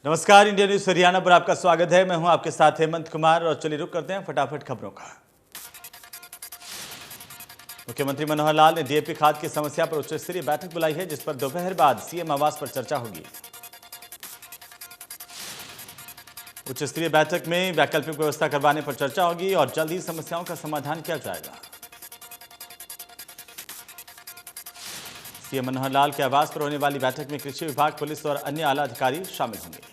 नमस्कार, India news Haryana पर आपका स्वागत है। मैं हूं आपके साथ हेमंत कुमार और चलिए रुक करते हैं फटाफट खबरों का। मुख्यमंत्री मनोहर लाल ने डीएपी खाद की समस्या पर उच्च स्तरीय बैठक बुलाई है, जिस पर दोपहर बाद सीएम आवास पर चर्चा होगी। उच्च स्तरीय बैठक में वैकल्पिक व्यवस्था करवाने पर चर्चा होगी और जल्द ही समस्याओं का समाधान किया जाएगा। सीएम मनोहर लाल के आवास पर होने वाली बैठक में कृषि विभाग, पुलिस और अन्य आला अधिकारी शामिल होंगे।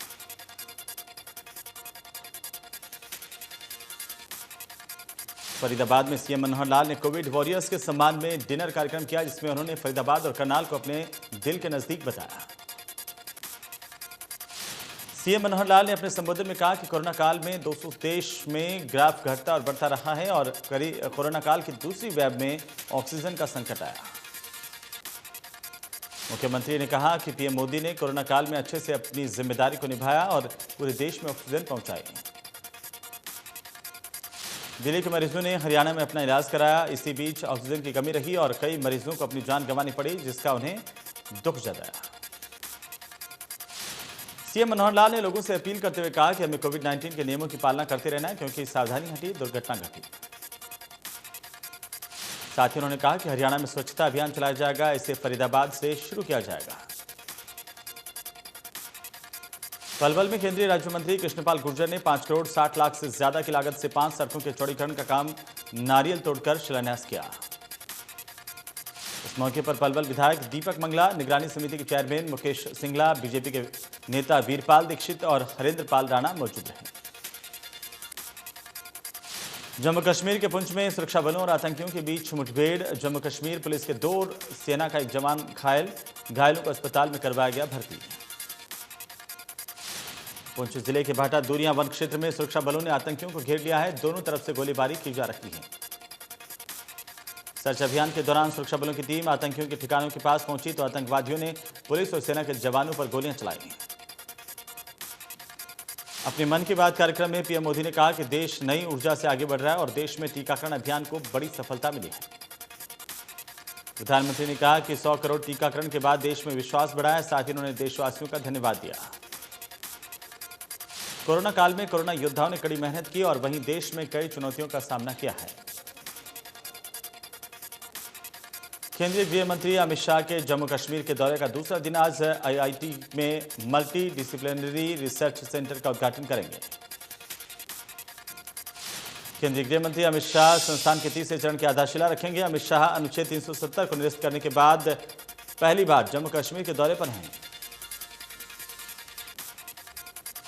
फरीदाबाद में सीएम मनोहर लाल ने कोविड वॉरियर्स के सम्मान में डिनर कार्यक्रम किया, जिसमें उन्होंने फरीदाबाद और करनाल को अपने दिल के नजदीक बताया। सीएम मनोहर लाल ने अपने संबोधन में कहा कि कोरोना काल में 200 देश में ग्राफ घटता और बढ़ता रहा है और कोरोना काल की दूसरी वेव में ऑक्सीजन का संकट आया। मुख्यमंत्री ने कहा कि पीएम मोदी ने कोरोना काल में अच्छे से अपनी जिम्मेदारी को निभाया और पूरे देश में ऑक्सीजन पहुंचाई। दिल्ली के मरीजों ने हरियाणा में अपना इलाज कराया। इसी बीच ऑक्सीजन की कमी रही और कई मरीजों को अपनी जान गंवानी पड़ी, जिसका उन्हें दुख जताया। सीएम मनोहर लाल ने लोगों से अपील करते हुए कहा कि हमें कोविड-19 के नियमों की पालना करते रहना है, क्योंकि सावधानी हटी दुर्घटना घटी। साथ ही उन्होंने कहा कि हरियाणा में स्वच्छता अभियान चलाया जाएगा। इसे फरीदाबाद से शुरू किया जाएगा। पलवल में केंद्रीय राज्य मंत्री कृष्णपाल गुर्जर ने 5 करोड़ 60 लाख से ज्यादा की लागत से 5 सड़कों के चौड़ीकरण का काम नारियल तोड़कर शिलान्यास किया। इस मौके पर पलवल विधायक दीपक मंगला, निगरानी समिति के चेयरमैन मुकेश सिंगला, बीजेपी के नेता वीरपाल दीक्षित और हरेंद्र पाल राणा मौजूद रहे। जम्मू कश्मीर के पुंछ में सुरक्षा बलों और आतंकियों के बीच मुठभेड़। जम्मू कश्मीर पुलिस के 2 सेना का एक जवान घायलों को अस्पताल में करवाया गया भर्ती। पुंछ जिले के भाटा दूरियां वन क्षेत्र में सुरक्षा बलों ने आतंकियों को घेर लिया है। दोनों तरफ से गोलीबारी की जा रही है। सर्च अभियान के दौरान सुरक्षा बलों की टीम आतंकियों के ठिकानों के पास पहुंची तो आतंकवादियों ने पुलिस और सेना के जवानों पर गोलियां चलाई। अपने मन की बात कार्यक्रम में पीएम मोदी ने कहा कि देश नई ऊर्जा से आगे बढ़ रहा है और देश में टीकाकरण अभियान को बड़ी सफलता मिली है। प्रधानमंत्री ने कहा कि 100 करोड़ टीकाकरण के बाद देश में विश्वास बढ़ा है। साथ ही उन्होंने देशवासियों का धन्यवाद दिया। कोरोना काल में कोरोना योद्धाओं ने कड़ी मेहनत की और वहीं देश में कई चुनौतियों का सामना किया है। केंद्रीय गृह मंत्री अमित शाह के जम्मू कश्मीर के दौरे का दूसरा दिन आज आईआईटी में मल्टी डिसिप्लिनरी रिसर्च सेंटर का उद्घाटन करेंगे। केंद्रीय गृह मंत्री अमित शाह संस्थान के 3रे चरण की आधारशिला रखेंगे। अमित शाह अनुच्छेद 370 को निरस्त करने के बाद पहली बार जम्मू कश्मीर के दौरे पर हैं।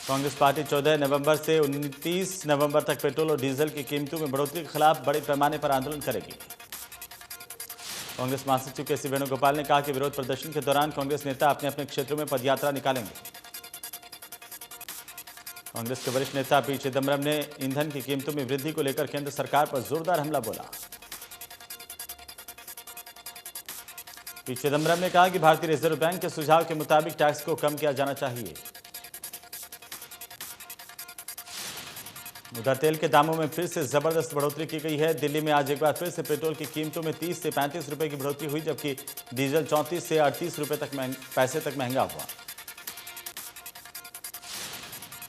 कांग्रेस पार्टी 14 नवंबर से 29 नवंबर तक पेट्रोल और डीजल की कीमतों में बढ़ोतरी के खिलाफ बड़े पैमाने पर आंदोलन करेगी। कांग्रेस महासचिव के.सी. वेणुगोपाल ने कहा कि विरोध प्रदर्शन के दौरान कांग्रेस नेता अपने अपने क्षेत्रों में पदयात्रा निकालेंगे। कांग्रेस के वरिष्ठ नेता पी चिदम्बरम ने ईंधन की कीमतों में वृद्धि को लेकर केंद्र सरकार पर जोरदार हमला बोला। पी चिदम्बरम ने कहा कि भारतीय रिजर्व बैंक के सुझाव के मुताबिक टैक्स को कम किया जाना चाहिए। उधर तेल के दामों में फिर से जबरदस्त बढ़ोतरी की गई है। दिल्ली में आज एक बार फिर से पेट्रोल की कीमतों में 30 से 35 रुपए की बढ़ोतरी हुई, जबकि डीजल 34 से 38 रुपए पैसे तक महंगा हुआ।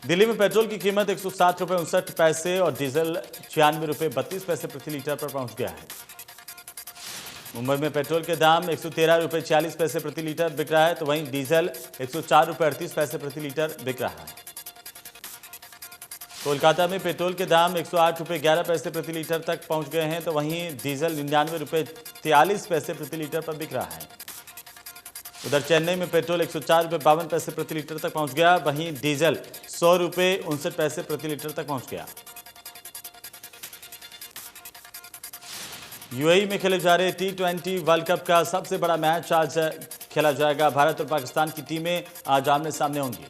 दिल्ली में पेट्रोल की कीमत 107 रुपए 59 पैसे और डीजल 96 रुपए 32 पैसे प्रति लीटर पर पहुंच गया है। मुंबई में पेट्रोल के दाम 113 रुपए 40 पैसे प्रति लीटर बिक रहा है, तो वहीं डीजल 104 रुपए 38 पैसे प्रति लीटर बिक रहा है। कोलकाता में पेट्रोल के दाम 108 रुपए 11 पैसे प्रति लीटर तक पहुंच गए हैं, तो वहीं डीजल 99 रुपए 43 पैसे प्रति लीटर पर बिक रहा है। उधर चेन्नई में पेट्रोल 104 रुपए 52 पैसे प्रति लीटर तक पहुंच गया, वहीं डीजल 100 रुपए 59 पैसे प्रति लीटर तक पहुंच गया। यूएई में खेले जा रहे T20 वर्ल्ड कप का सबसे बड़ा मैच आज खेला जाएगा। भारत और पाकिस्तान की टीमें आज आमने सामने होंगी।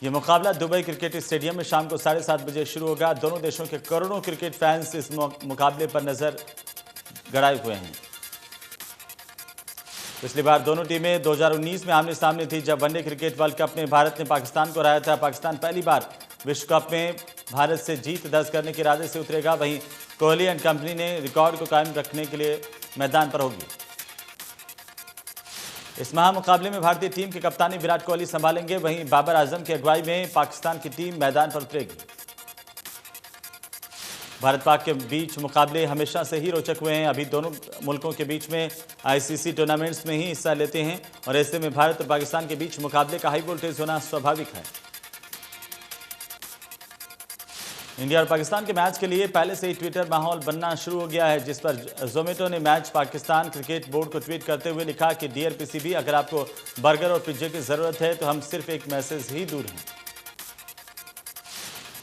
ये मुकाबला दुबई क्रिकेट स्टेडियम में शाम को 7:30 बजे शुरू होगा। दोनों देशों के करोड़ों क्रिकेट फैंस इस मुकाबले पर नजर गड़ाए हुए हैं। पिछली बार दोनों टीमें 2019 में आमने सामने थी, जब वनडे क्रिकेट वर्ल्ड कप में भारत ने पाकिस्तान को हराया था। पाकिस्तान पहली बार विश्व कप में भारत से जीत दर्ज करने के इरादे से उतरेगा। वहीं कोहली एंड कंपनी ने रिकॉर्ड को कायम रखने के लिए मैदान पर होगी। इस महामुकाबले में भारतीय टीम की कप्तानी विराट कोहली संभालेंगे, वहीं बाबर आजम की अगुवाई में पाकिस्तान की टीम मैदान पर उतरेगी। भारत पाक के बीच मुकाबले हमेशा से ही रोचक हुए हैं। अभी दोनों मुल्कों के बीच में आईसीसी टूर्नामेंट्स में ही हिस्सा लेते हैं और ऐसे में भारत और पाकिस्तान के बीच मुकाबले का हाई वोल्टेज होना स्वाभाविक है। इंडिया और पाकिस्तान के मैच के लिए पहले से ही ट्विटर माहौल बनना शुरू हो गया है, जिस पर जोमेटो ने मैच पाकिस्तान क्रिकेट बोर्ड को ट्वीट करते हुए लिखा कि डियर पीसीबी, अगर आपको बर्गर और पिज्जे की ज़रूरत है तो हम सिर्फ एक मैसेज ही दूर हैं।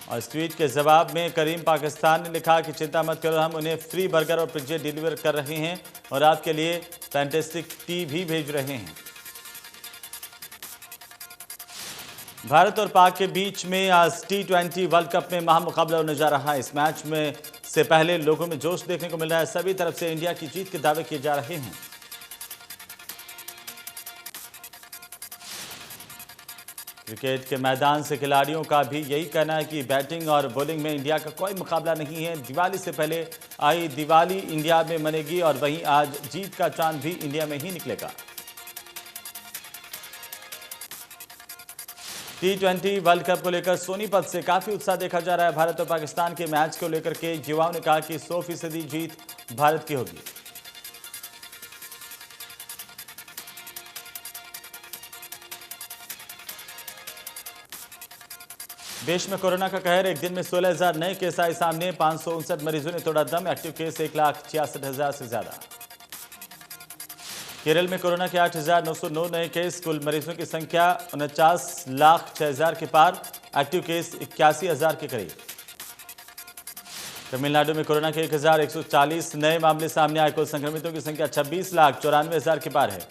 और इस ट्वीट के जवाब में करीम पाकिस्तान ने लिखा कि चिंता मत करो, हम उन्हें फ्री बर्गर और पिज्जे डिलीवर कर रहे हैं और आपके लिए फैंटेस्टिक टी भी भेज रहे हैं। भारत और पाक के बीच में आज T20 वर्ल्ड कप में महामुकाबला होने जा रहा है। इस मैच में से पहले लोगों में जोश देखने को मिल रहा है। सभी तरफ से इंडिया की जीत के दावे किए जा रहे हैं। क्रिकेट के मैदान से खिलाड़ियों का भी यही कहना है कि बैटिंग और बॉलिंग में इंडिया का कोई मुकाबला नहीं है। दिवाली से पहले आई दिवाली इंडिया में मनेगी और वहीं आज जीत का चांद भी इंडिया में ही निकलेगा। T20 वर्ल्ड कप को लेकर सोनीपत से काफी उत्साह देखा जा रहा है। भारत और पाकिस्तान के मैच को लेकर के युवाओं ने कहा कि 100% जीत भारत की होगी। देश में कोरोना का कहर, एक दिन में 16,000 नए केस आए सामने। 559 मरीजों ने तोड़ा दम। एक्टिव केस 1,66,000 से ज्यादा। केरल में कोरोना के 8,909 नए केस। कुल मरीजों की संख्या 49,06,000 के पार। एक्टिव केस 81,000 के करीब। तमिलनाडु में कोरोना के 1,140 नए मामले सामने आए। कुल संक्रमितों की संख्या 26,94,000 के पार है।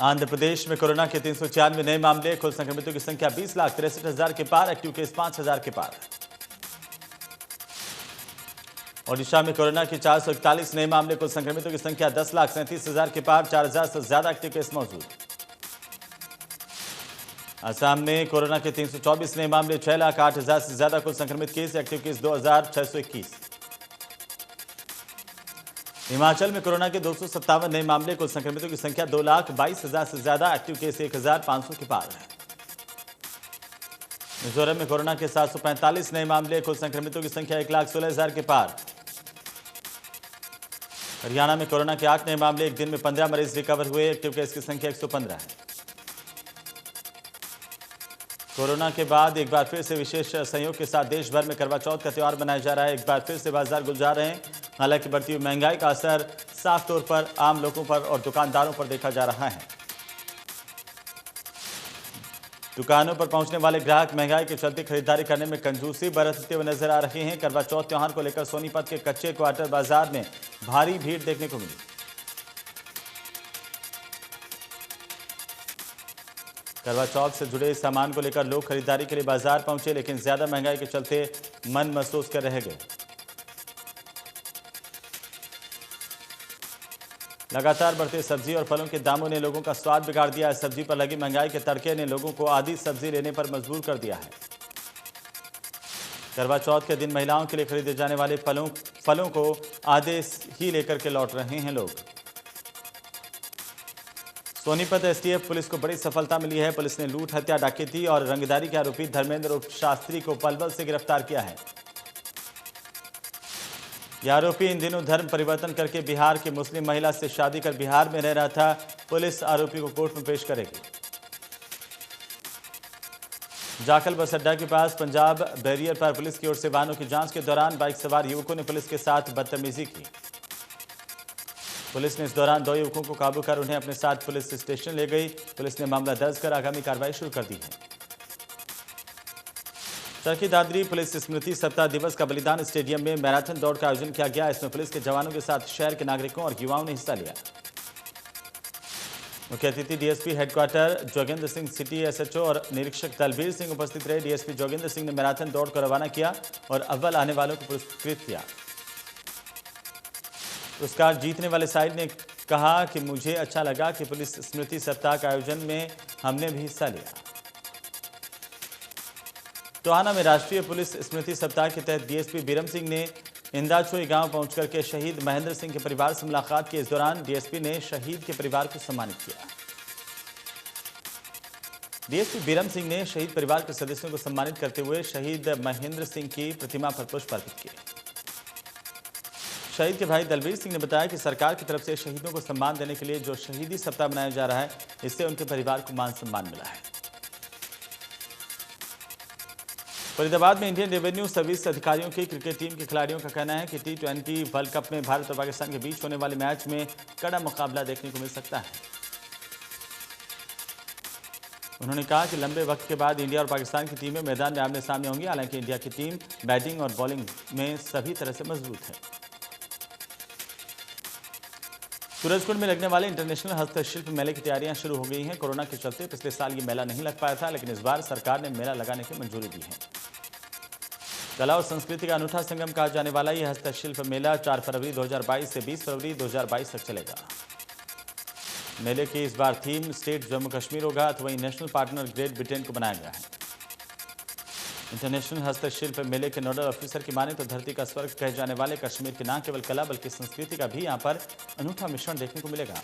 आंध्र प्रदेश में कोरोना के 396 नए मामले। कुल संक्रमितों की संख्या 20,63,000 के पार। एक्टिव केस 5,000 के पार। ओडिशा में कोरोना के 441 नए मामले। कुल संक्रमितों की संख्या 10,37,000 के पार। 4,000 से ज्यादा एक्टिव केस मौजूद। असम में कोरोना के 324 नए मामले। 6,08,000 से ज्यादा कुल संक्रमित केस। Active case 2,621। हिमाचल में कोरोना के 257 नए मामले। कुल संक्रमितों की संख्या 2,22,000 से ज्यादा। एक्टिव केस 1,500 के पार है। मिजोरम में कोरोना के 745 नए मामले। कुल संक्रमितों की संख्या 1,16,000 के पार। हरियाणा में कोरोना के 8 नए मामले। एक दिन में 15 मरीज रिकवर हुए। एक्टिव केस की संख्या 115 है। कोरोना के बाद एक बार फिर से विशेष सहयोग के साथ देश भर में करवा चौथ का त्यौहार मनाया जा रहा है। एक बार फिर से बाजार गुलजार रहे हैं। हालांकि बढ़ती हुई महंगाई का असर साफ तौर पर आम लोगों पर और दुकानदारों पर देखा जा रहा है। दुकानों पर पहुंचने वाले ग्राहक महंगाई के चलते खरीदारी करने में कंजूसी बरतते हुए नजर आ रहे हैं। करवा चौथ त्योहार को लेकर सोनीपत के कच्चे क्वार्टर बाजार में भारी भीड़ देखने को मिली। करवा चौथ से जुड़े सामान को लेकर लोग खरीदारी के लिए बाजार पहुंचे, लेकिन ज्यादा महंगाई के चलते मन महसूस कर रह गए। लगातार बढ़ते सब्जी और फलों के दामों ने लोगों का स्वाद बिगाड़ दिया है। सब्जी पर लगी महंगाई के तड़के ने लोगों को आधी सब्जी लेने पर मजबूर कर दिया है। करवा चौथ के दिन महिलाओं के लिए खरीदे जाने वाले फलों को आधे ही लेकर के लौट रहे हैं लोग। सोनीपत एसटीएफ पुलिस को बड़ी सफलता मिली है। पुलिस ने लूट, हत्या, डकैती और रंगदारी के आरोपी धर्मेंद्र उर्फ शास्त्री को पलवल से गिरफ्तार किया है। यह आरोपी इन दिनों धर्म परिवर्तन करके बिहार की मुस्लिम महिला से शादी कर बिहार में रह रहा था। पुलिस आरोपी को कोर्ट में पेश करेगी। जाखल बस अड्डा के पास पंजाब बैरियर पर पुलिस की ओर से वाहनों की जांच के दौरान बाइक सवार युवकों ने पुलिस के साथ बदतमीजी की। पुलिस ने इस दौरान 2 युवकों को काबू कर उन्हें अपने साथ पुलिस स्टेशन ले गई। पुलिस ने मामला दर्ज कर आगामी कार्रवाई शुरू कर दी है। चरखी दादरी पुलिस स्मृति सप्ताह दिवस का बलिदान स्टेडियम में मैराथन दौड़ का आयोजन किया गया। इसमें पुलिस के जवानों के साथ शहर के नागरिकों और युवाओं ने हिस्सा लिया। मुख्य अतिथि DSP headquarter Jogendra Singh, city SHO और निरीक्षक दलबीर सिंह उपस्थित रहे। डीएसपी जोगेंद्र सिंह ने मैराथन दौड़ को रवाना किया और अव्वल आने वालों को पुरस्कृत किया। पुरस्कार जीतने वाले साइड ने कहा कि मुझे अच्छा लगा कि पुलिस स्मृति सप्ताह के आयोजन में हमने भी हिस्सा लिया। टोहाना में राष्ट्रीय पुलिस स्मृति सप्ताह के तहत डीएसपी बीरम सिंह ने इंदाचोई गांव पहुंचकर के शहीद महेंद्र सिंह के परिवार से मुलाकात की। इस दौरान डीएसपी ने शहीद के परिवार को सम्मानित किया। डीएसपी बीरम सिंह ने शहीद परिवार के सदस्यों को सम्मानित करते हुए शहीद महेंद्र सिंह की प्रतिमा पर पुष्प अर्पित किए। शहीद के भाई दलवीर सिंह ने बताया कि सरकार की तरफ से शहीदों को सम्मान देने के लिए जो शहीदी सप्ताह मनाया जा रहा है, इससे उनके परिवार को मान सम्मान मिला है। फरीदाबाद में इंडियन रेवेन्यू सर्विस अधिकारियों की क्रिकेट टीम के खिलाड़ियों का कहना है कि T20 वर्ल्ड कप में भारत और पाकिस्तान के बीच होने वाले मैच में कड़ा मुकाबला देखने को मिल सकता है। उन्होंने कहा कि लंबे वक्त के बाद इंडिया और पाकिस्तान की टीमें मैदान में आमने सामने होंगी। हालांकि इंडिया की टीम बैटिंग और बॉलिंग में सभी तरह से मजबूत है। सूरजकुंड में लगने वाले इंटरनेशनल हस्तशिल्प मेले की तैयारियां शुरू हो गई हैं। कोरोना के चलते पिछले साल ये मेला नहीं लग पाया था, लेकिन इस बार सरकार ने मेला लगाने की मंजूरी दी है। कला और संस्कृति का अनूठा संगम कहा जाने वाला यह हस्तशिल्प मेला 4 फरवरी 2022 से 20 फरवरी 2022 तक चलेगा। मेले की इस बार थीम स्टेट जम्मू कश्मीर होगा, तो वहीं नेशनल पार्टनर ग्रेट ब्रिटेन को बनाया गया है। इंटरनेशनल हस्तशिल्प मेले के नोडल ऑफिसर की माने तो धरती का स्वर्ग कहे जाने वाले कश्मीर की न केवल कला बल्कि संस्कृति का भी यहां पर अनूठा मिश्रण देखने को मिलेगा।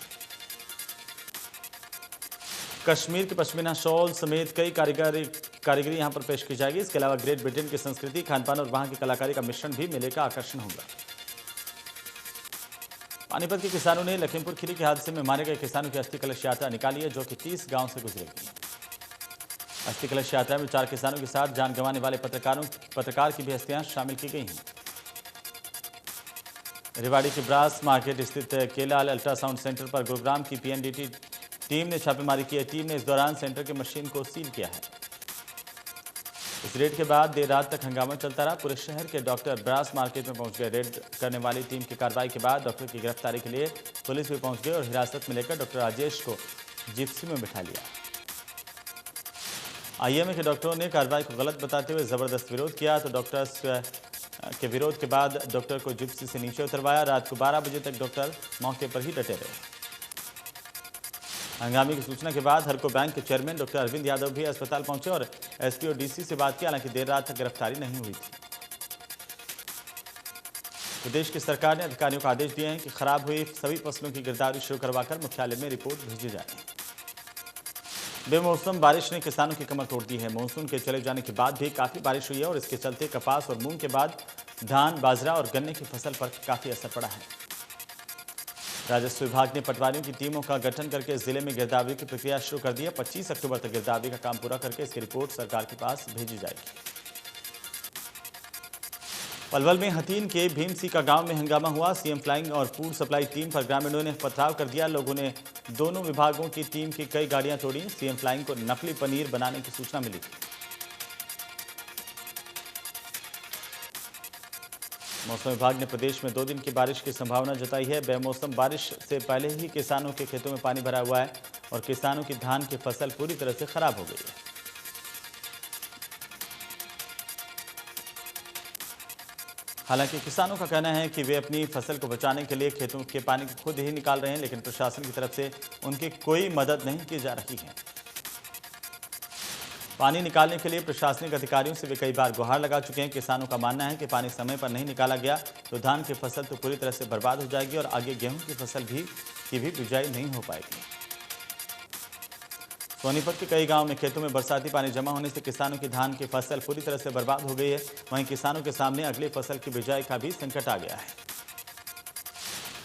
कश्मीर के पश्मीना शॉल समेत कई कारीगरी यहां पर पेश की जाएगी। इसके अलावा ग्रेट ब्रिटेन की संस्कृति, खानपान और वहां की कलाकारी का मिश्रण भी मेले का आकर्षण होगा। पानीपत के किसानों ने लखीमपुर खीरी के हादसे में मारे गए किसानों की अस्थि कलश यात्रा निकाली है, जो कि 30 गांव से गुजरेगी। अस्थि कलश यात्रा में 4 किसानों के साथ जान गंवाने वाले पत्रकार की भी अस्थियां शामिल की गई हैं। रेवाड़ी के ब्रास मार्केट स्थित केलाल अल्ट्रासाउंड सेंटर पर गुरुग्राम की पीएनडीटी टीम ने छापेमारी की है। टीम ने इस दौरान सेंटर की मशीन को सील किया है। इस रेड के बाद देर रात तक हंगामा चलता रहा। पूरे शहर के डॉक्टर ब्रास मार्केट में पहुंच गए। रेड करने वाली टीम की कार्रवाई के बाद डॉक्टर की गिरफ्तारी के लिए पुलिस भी पहुंच गई और हिरासत में लेकर डॉक्टर राजेश को जिप्सी में बिठा लिया। आईएमए के डॉक्टरों ने कार्रवाई को गलत बताते हुए जबरदस्त विरोध किया, तो डॉक्टर्स के विरोध के बाद डॉक्टर को जिप्सी से नीचे उतरवाया। रात को 12 बजे तक डॉक्टर मौके पर ही डटे रहे। हंगामे की सूचना के बाद हरको बैंक के चेयरमैन डॉक्टर अरविंद यादव भी अस्पताल पहुंचे और एसपी और डीसी से बात की। हालांकि देर रात तक गिरफ्तारी नहीं हुई थी। प्रदेश की सरकार ने अधिकारियों को आदेश दिए हैं कि खराब हुई सभी फसलों की गिरदावरी शुरू करवाकर मुख्यालय में रिपोर्ट भेजी जाए। बेमौसम बारिश ने किसानों की कमर तोड़ दी है। मानसून के चले जाने के बाद भी काफी बारिश हुई है और इसके चलते कपास और मूंग के बाद धान, बाजरा और गन्ने की फसल पर काफी असर पड़ा है। राजस्व विभाग ने पटवारियों की टीमों का गठन करके जिले में गिरदावरी की प्रक्रिया शुरू कर दी है। 25 अक्टूबर तक गिरदावरी का काम पूरा करके इसकी रिपोर्ट सरकार के पास भेजी जाएगी। पलवल में हथीन के भीमसी का गांव में हंगामा हुआ। सीएम फ्लाइंग और फूड सप्लाई टीम पर ग्रामीणों ने पथराव कर दिया। लोगों ने दोनों विभागों की टीम की कई गाड़ियां तोड़ी। सीएम फ्लाइंग को नकली पनीर बनाने की सूचना मिली थी। मौसम विभाग ने प्रदेश में 2 दिन की बारिश की संभावना जताई है। बेमौसम बारिश से पहले ही किसानों के खेतों में पानी भरा हुआ है और किसानों की धान की फसल पूरी तरह से खराब हो गई है। हालांकि किसानों का कहना है कि वे अपनी फसल को बचाने के लिए खेतों के पानी को खुद ही निकाल रहे हैं, लेकिन प्रशासन की तरफ से उनकी कोई मदद नहीं की जा रही है। पानी निकालने के लिए प्रशासनिक अधिकारियों से वे कई बार गुहार लगा चुके हैं। किसानों का मानना है कि पानी समय पर नहीं निकाला गया तो धान की फसल तो पूरी तरह से बर्बाद हो जाएगी और आगे गेहूं की फसल की भी बिजाई नहीं हो पाएगी। सोनीपत के कई गांवों में खेतों में बरसाती पानी जमा होने से किसानों की धान की फसल पूरी तरह से बर्बाद हो गई है। वहीं किसानों के सामने अगली फसल की बिजाई का भी संकट आ गया है।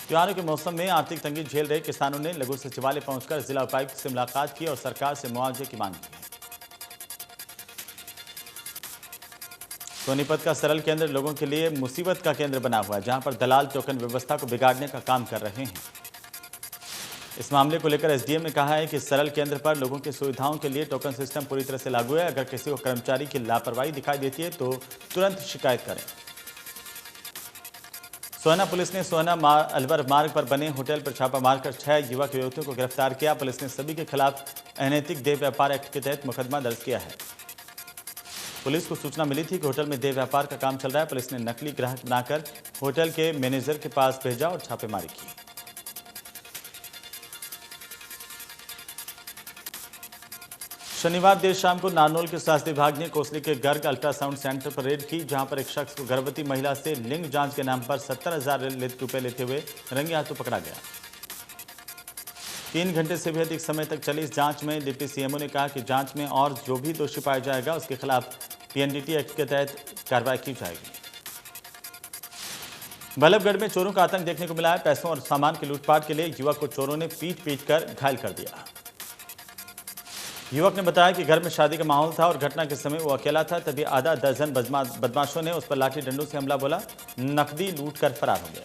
त्योहारों के मौसम में आर्थिक तंगी झेल रहे किसानों ने लघु सचिवालय पहुंचकर जिला उपायुक्त से मुलाकात की और सरकार से मुआवजे की मांग की है। सोनीपत का सरल केंद्र लोगों के लिए मुसीबत का केंद्र बना हुआ है, जहां पर दलाल टोकन व्यवस्था को बिगाड़ने का काम कर रहे हैं। इस मामले को लेकर एसडीएम ने कहा है कि सरल केंद्र पर लोगों की सुविधाओं के लिए टोकन सिस्टम पूरी तरह से लागू है। अगर किसी को कर्मचारी की लापरवाही दिखाई देती है तो तुरंत शिकायत करें। सोहना पुलिस ने सोहना अलवर मार्ग पर बने होटल पर छापा मारकर 6 युवक युवतियों को गिरफ्तार किया। पुलिस ने सभी के खिलाफ अनैतिक देह व्यापार एक्ट के तहत मुकदमा दर्ज किया है। पुलिस को सूचना मिली थी कि होटल में देह व्यापार का काम चल रहा है। पुलिस ने नकली ग्राहक बनाकर होटल के मैनेजर के पास भेजा और छापेमारी की। शनिवार देर शाम को नारनौल के स्वास्थ्य विभाग ने कोसली के गर्ग अल्ट्रासाउंड सेंटर पर रेड की, जहां पर एक शख्स को गर्भवती महिला से लिंग जांच के नाम पर 70,000 रुपए लेते हुए रंगे हाथों पकड़ा गया। 3 घंटे से भी अधिक समय तक चली इस जांच में डिप्टी सीएमओ ने कहा कि जांच में और जो भी दोषी पाया जाएगा उसके खिलाफ पीएनडीटी एक्ट के तहत कार्रवाई की जाएगी। बल्लभगढ़ में चोरों का आतंक देखने को मिला है। पैसों और सामान की लूटपाट के लिए युवक को चोरों ने पीट कर घायल कर दिया। युवक ने बताया कि घर में शादी का माहौल था और घटना के समय वो अकेला था, तभी आधा दर्जन बदमाशों ने उस पर लाठी डंडों से हमला बोला, नकदी लूटकर फरार हो गए।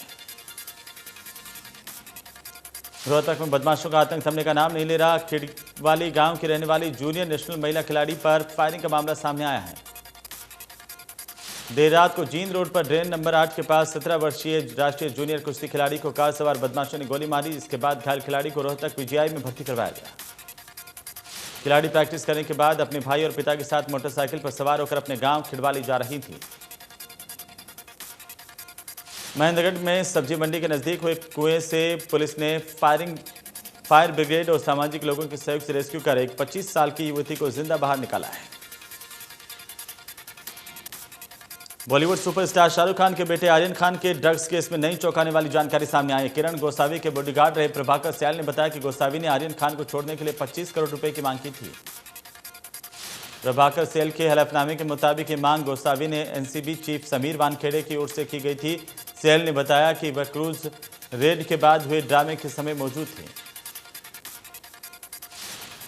रोहतक में बदमाशों का आतंक थमने का नाम नहीं ले रहा। खिड़वाली गांव की रहने वाली जूनियर नेशनल महिला खिलाड़ी पर फायरिंग का मामला सामने आया है। देर रात को जींद रोड पर ड्रेन नंबर 8 के पास 17 वर्षीय राष्ट्रीय जूनियर कुश्ती खिलाड़ी को कार सवार बदमाशों ने गोली मारी। इसके बाद घायल खिलाड़ी को रोहतक पीजीआई में भर्ती करवाया गया। खिलाड़ी प्रैक्टिस करने के बाद अपने भाई और पिता के साथ मोटरसाइकिल पर सवार होकर अपने गांव खिड़वाली जा रही थी। महेंद्रगढ़ में सब्जी मंडी के नजदीक हुए कुएं से पुलिस ने फायर ब्रिगेड और सामाजिक लोगों के सहयोग से रेस्क्यू कर एक 25 साल की युवती को जिंदा बाहर निकाला है। बॉलीवुड सुपरस्टार शाहरुख खान के बेटे आर्यन खान के ड्रग्स केस में नई चौंकाने वाली जानकारी सामने आई है। किरण गोसावी के बॉडीगार्ड रहे प्रभाकर सयाल ने बताया कि गोसावी ने आर्यन खान को छोड़ने के लिए 25 करोड़ रुपए की मांग की थी। प्रभाकर सयाल के हलफनामे के मुताबिक ये मांग गोसावी ने एनसीबी चीफ समीर वानखेड़े की ओर से की गई थी। सयाल ने बताया कि वह क्रूज रेड के बाद हुए ड्रामे के समय मौजूद थे।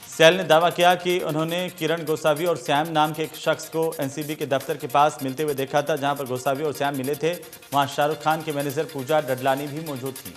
सैल ने दावा किया कि उन्होंने किरण गोसावी और श्याम नाम के एक शख्स को एनसीबी के दफ्तर के पास मिलते हुए देखा था। जहां पर गोसावी और श्याम मिले थे, वहां शाहरुख खान के मैनेजर पूजा डडलानी भी मौजूद थी।